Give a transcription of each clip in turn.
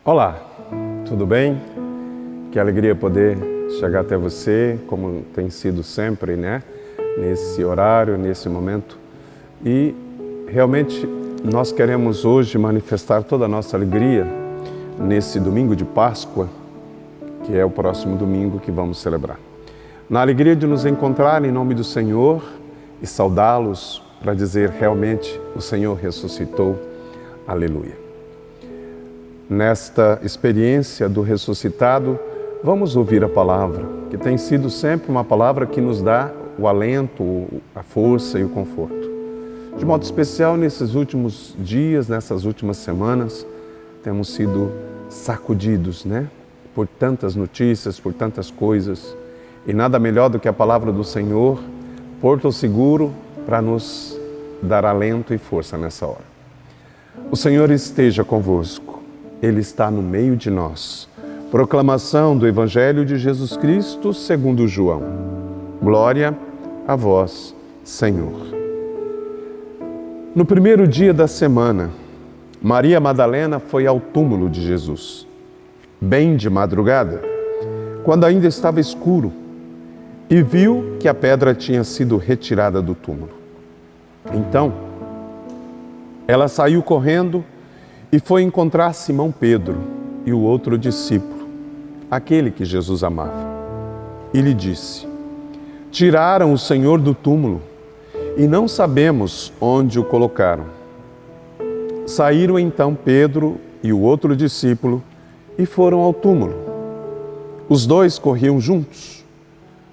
Olá, tudo bem? Que alegria poder chegar até você, como tem sido sempre, né? Nesse horário, nesse momento. E realmente nós queremos hoje manifestar toda a nossa alegria nesse domingo de Páscoa, que é o próximo domingo que vamos celebrar. Na alegria de nos encontrar em nome do Senhor e saudá-los para dizer realmente o Senhor ressuscitou. Aleluia. Nesta experiência do ressuscitado, vamos ouvir a palavra, que tem sido sempre uma palavra que nos dá o alento, a força e o conforto. De modo especial, nesses últimos dias, nessas últimas semanas, temos sido sacudidos, né? Por tantas notícias, por tantas coisas. E nada melhor do que a palavra do Senhor, porto seguro para nos dar alento e força nessa hora. O Senhor esteja convosco. Ele está no meio de nós. Proclamação do Evangelho de Jesus Cristo segundo João. Glória a vós, Senhor. No primeiro dia da semana, Maria Madalena foi ao túmulo de Jesus, bem de madrugada, quando ainda estava escuro, e viu que a pedra tinha sido retirada do túmulo. Então, ela saiu correndo e foi encontrar Simão Pedro e o outro discípulo, aquele que Jesus amava. E lhe disse: tiraram o Senhor do túmulo e não sabemos onde o colocaram. Saíram então Pedro e o outro discípulo e foram ao túmulo. Os dois corriam juntos,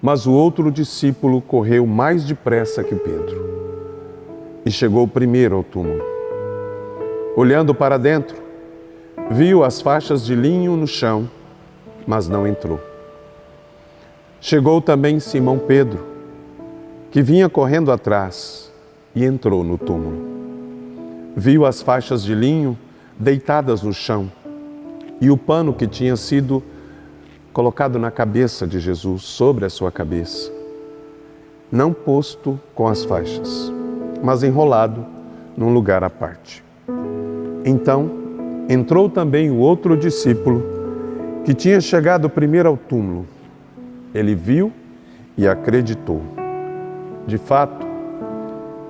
mas o outro discípulo correu mais depressa que Pedro e chegou primeiro ao túmulo. Olhando para dentro, viu as faixas de linho no chão, mas não entrou. Chegou também Simão Pedro, que vinha correndo atrás, e entrou no túmulo. Viu as faixas de linho deitadas no chão e o pano que tinha sido colocado na cabeça de Jesus, sobre a sua cabeça, não posto com as faixas, mas enrolado num lugar à parte. Então, entrou também o outro discípulo, que tinha chegado primeiro ao túmulo. Ele viu e acreditou. De fato,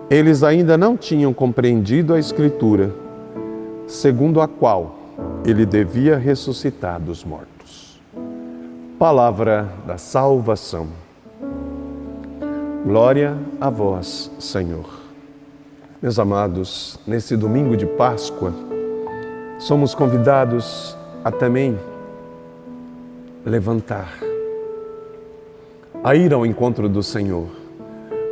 eles ainda não tinham compreendido a Escritura, segundo a qual ele devia ressuscitar dos mortos. Palavra da salvação. Glória a vós, Senhor. Meus amados, nesse domingo de Páscoa, somos convidados a também levantar, a ir ao encontro do Senhor.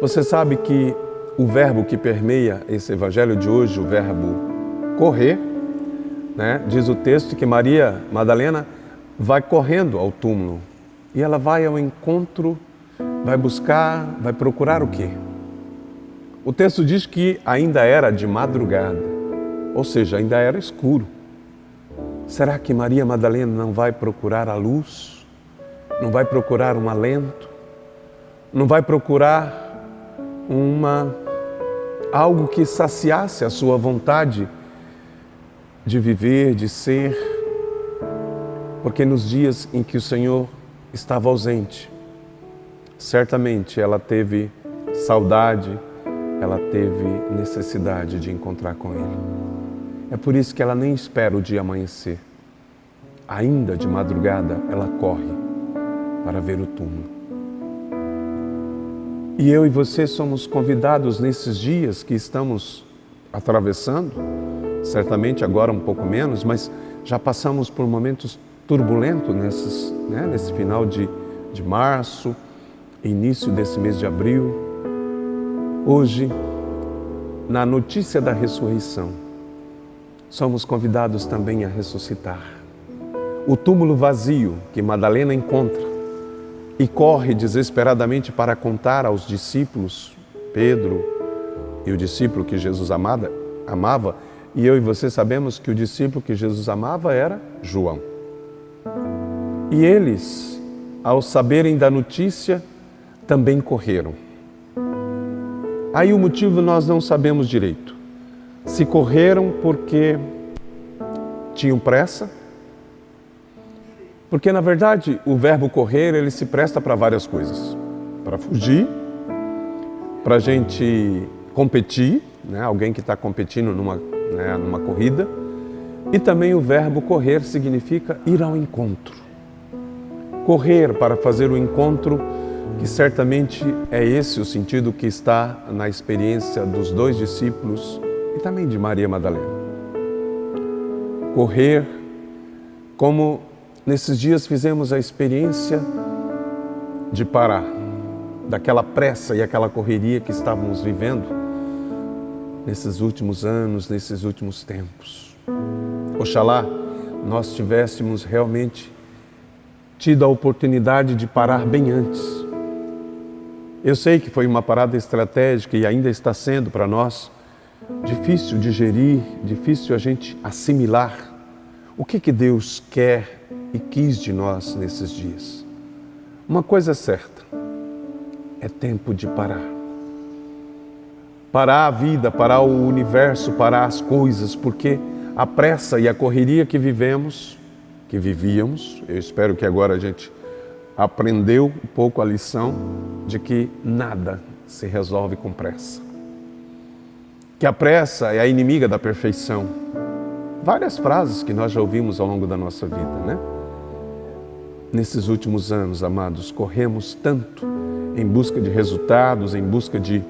Você sabe que o verbo que permeia esse evangelho de hoje, o verbo correr, né? Diz o texto que Maria Madalena vai correndo ao túmulo e ela vai ao encontro, vai buscar, vai procurar o quê? O texto diz que ainda era de madrugada, ou seja, ainda era escuro. Será que Maria Madalena não vai procurar a luz? Não vai procurar um alento? Não vai procurar algo que saciasse a sua vontade de viver, de ser? Porque nos dias em que o Senhor estava ausente, certamente ela teve saudade, ela teve necessidade de encontrar com Ele. É por isso que ela nem espera o dia amanhecer. Ainda de madrugada, ela corre para ver o túmulo. E eu e você somos convidados nesses dias que estamos atravessando, certamente agora um pouco menos, mas já passamos por momentos turbulentos nesse final de março, início desse mês de abril. Hoje, na notícia da ressurreição, somos convidados também a ressuscitar. O túmulo vazio que Madalena encontra e corre desesperadamente para contar aos discípulos, Pedro e o discípulo que Jesus amava, e eu e você sabemos que o discípulo que Jesus amava era João. E eles, ao saberem da notícia, também correram. Aí o motivo nós não sabemos direito. Se correram porque tinham pressa, Porque, na verdade, o verbo correr, ele se presta para várias coisas. Para fugir, para a gente competir, né? Alguém que está competindo numa corrida. E também o verbo correr significa ir ao encontro. Correr para fazer o encontro, que certamente é esse o sentido que está na experiência dos 2 discípulos e também de Maria Madalena. Correr, como nesses dias fizemos a experiência de parar, daquela pressa e aquela correria que estávamos vivendo nesses últimos anos, nesses últimos tempos. Oxalá nós tivéssemos realmente tido a oportunidade de parar bem antes. Eu sei que foi uma parada estratégica e ainda está sendo para nós difícil digerir, difícil a gente assimilar o que Deus quer e quis de nós nesses dias. Uma coisa é certa, é tempo de parar. Parar a vida, parar o universo, parar as coisas, porque a pressa e a correria que vivíamos, eu espero que agora a gente aprendeu um pouco a lição de que nada se resolve com pressa. Que a pressa é a inimiga da perfeição. Várias frases que nós já ouvimos ao longo da nossa vida, né? Nesses últimos anos, amados, corremos tanto em busca de resultados, em busca de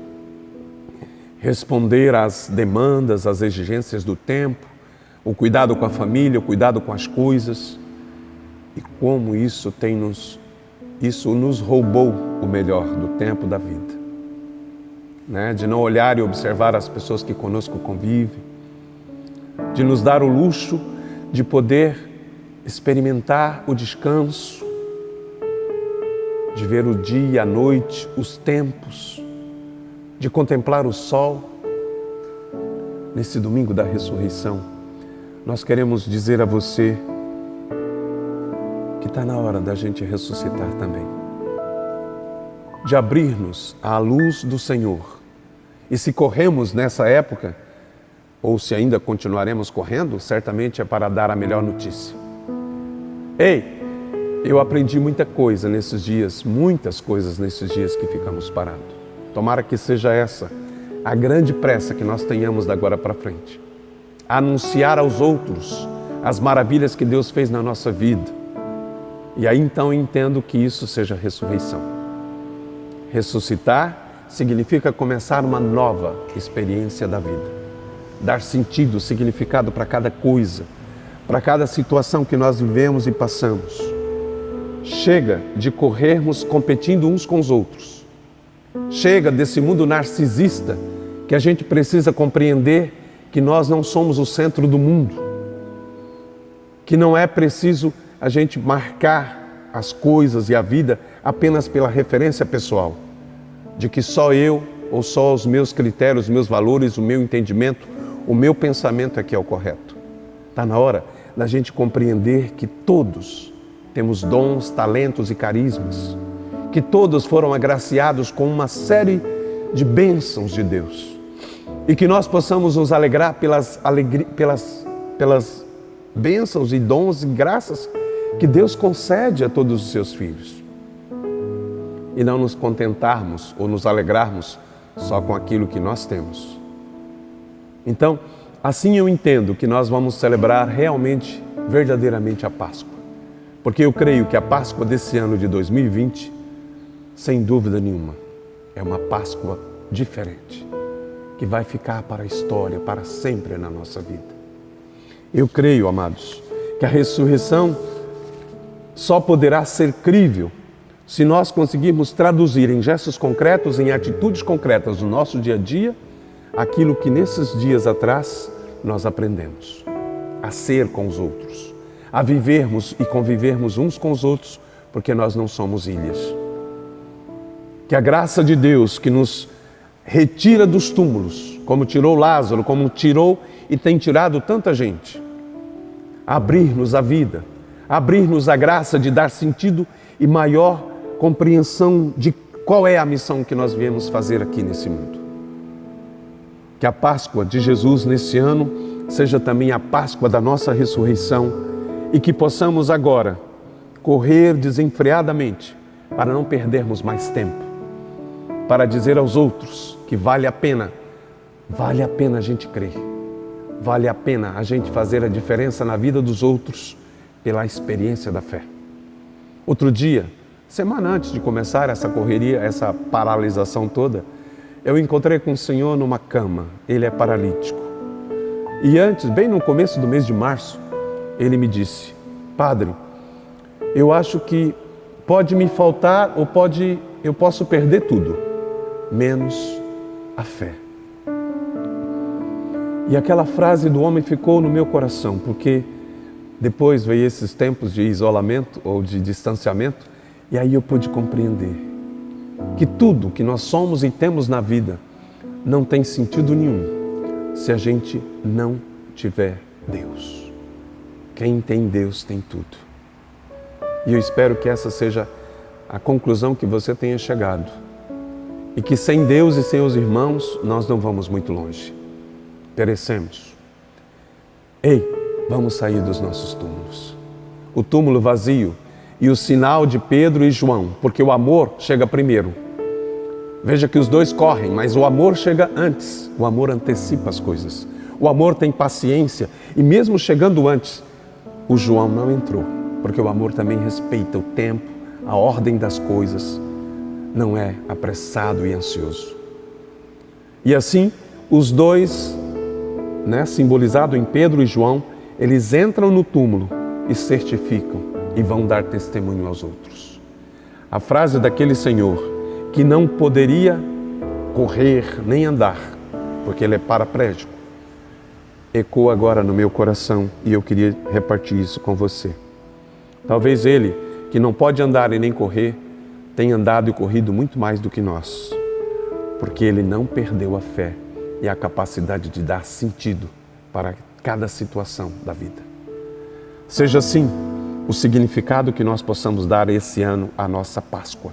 responder às demandas, às exigências do tempo, o cuidado com a família, o cuidado com as coisas. E como isso nos roubou o melhor do tempo da vida. Né? De não olhar e observar as pessoas que conosco convivem, de nos dar o luxo de poder experimentar o descanso, de ver o dia, a noite, os tempos, de contemplar o sol. Nesse domingo da ressurreição, nós queremos dizer a você que está na hora da gente ressuscitar também. De abrir-nos à luz do Senhor. E se corremos nessa época, ou se ainda continuaremos correndo, certamente é para dar a melhor notícia. Ei, eu aprendi muita coisa nesses dias, muitas coisas nesses dias que ficamos parados. Tomara que seja essa a grande pressa que nós tenhamos da agora para frente. Anunciar aos outros as maravilhas que Deus fez na nossa vida. E aí então eu entendo que isso seja ressurreição. Ressuscitar significa começar uma nova experiência da vida. Dar sentido, significado para cada coisa, para cada situação que nós vivemos e passamos. Chega de corrermos competindo uns com os outros. Chega desse mundo narcisista que a gente precisa compreender que nós não somos o centro do mundo. Que não é preciso a gente marcar as coisas e a vida apenas pela referência pessoal. De que só eu, ou só os meus critérios, os meus valores, o meu entendimento, o meu pensamento é que é o correto. Está na hora da gente compreender que todos temos dons, talentos e carismas. Que todos foram agraciados com uma série de bênçãos de Deus. E que nós possamos nos alegrar pelas bênçãos e dons e graças que Deus concede a todos os seus filhos. E não nos contentarmos ou nos alegrarmos só com aquilo que nós temos. Então, assim eu entendo que nós vamos celebrar realmente, verdadeiramente a Páscoa. Porque eu creio que a Páscoa desse ano de 2020, sem dúvida nenhuma, é uma Páscoa diferente, que vai ficar para a história, para sempre na nossa vida. Eu creio, amados, que a ressurreição só poderá ser crível se nós conseguirmos traduzir em gestos concretos, em atitudes concretas do nosso dia a dia, aquilo que nesses dias atrás nós aprendemos. A ser com os outros, a vivermos e convivermos uns com os outros, porque nós não somos ilhas. Que a graça de Deus que nos retira dos túmulos, como tirou Lázaro, como tirou e tem tirado tanta gente, abrir-nos a vida, abrir-nos a graça de dar sentido e maior compreensão de qual é a missão que nós viemos fazer aqui nesse mundo. Que a Páscoa de Jesus nesse ano seja também a Páscoa da nossa ressurreição e que possamos agora correr desenfreadamente para não perdermos mais tempo, para dizer aos outros que vale a pena a gente crer, vale a pena a gente fazer a diferença na vida dos outros pela experiência da fé. Outro dia, semana antes de começar essa correria, essa paralisação toda, eu encontrei com o Senhor numa cama. Ele é paralítico. E antes, bem no começo do mês de março, ele me disse: Padre, eu acho que pode me faltar ou eu posso perder tudo, menos a fé. E aquela frase do homem ficou no meu coração, porque depois veio esses tempos de isolamento ou de distanciamento, e aí eu pude compreender que tudo que nós somos e temos na vida não tem sentido nenhum se a gente não tiver Deus. Quem tem Deus tem tudo. E eu espero que essa seja a conclusão que você tenha chegado. E que sem Deus e sem os irmãos, nós não vamos muito longe. Perecemos. Ei, vamos sair dos nossos túmulos. O túmulo vazio e o sinal de Pedro e João, porque o amor chega primeiro. Veja que os dois correm, mas o amor chega antes. O amor antecipa as coisas. O amor tem paciência e mesmo chegando antes, o João não entrou, porque o amor também respeita o tempo, a ordem das coisas, não é apressado e ansioso. E assim, os dois, simbolizado em Pedro e João, eles entram no túmulo e certificam e vão dar testemunho aos outros. A frase daquele senhor que não poderia correr nem andar, porque ele é paraplégico, ecoa agora no meu coração e eu queria repartir isso com você. Talvez ele, que não pode andar e nem correr, tenha andado e corrido muito mais do que nós, porque ele não perdeu a fé e a capacidade de dar sentido para cada situação da vida. Seja assim o significado que nós possamos dar esse ano à nossa Páscoa.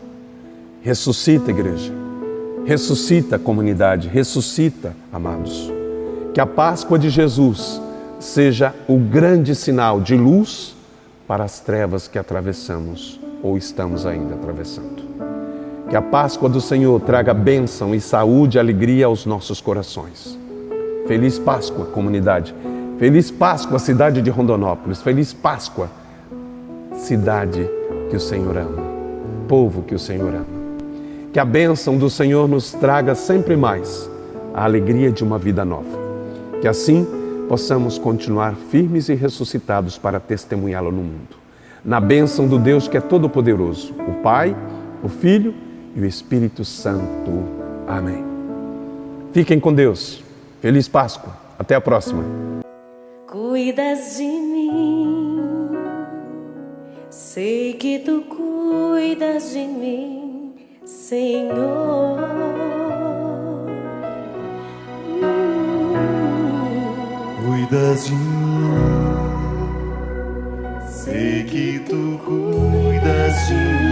Ressuscita, igreja. Ressuscita, comunidade. Ressuscita, amados. Que a Páscoa de Jesus seja o grande sinal de luz para as trevas que atravessamos ou estamos ainda atravessando. Que a Páscoa do Senhor traga bênção e saúde e alegria aos nossos corações. Feliz Páscoa, comunidade. Feliz Páscoa, cidade de Rondonópolis. Feliz Páscoa, cidade que o Senhor ama. Povo que o Senhor ama. Que a bênção do Senhor nos traga sempre mais a alegria de uma vida nova. Que assim possamos continuar firmes e ressuscitados para testemunhá-lo no mundo. Na bênção do Deus que é todo-poderoso, o Pai, o Filho e o Espírito Santo. Amém. Fiquem com Deus. Feliz Páscoa. Até a próxima. Cuidas de mim, sei que tu cuidas de mim, Senhor. Cuidas de mim, sei que tu cuidas de mim.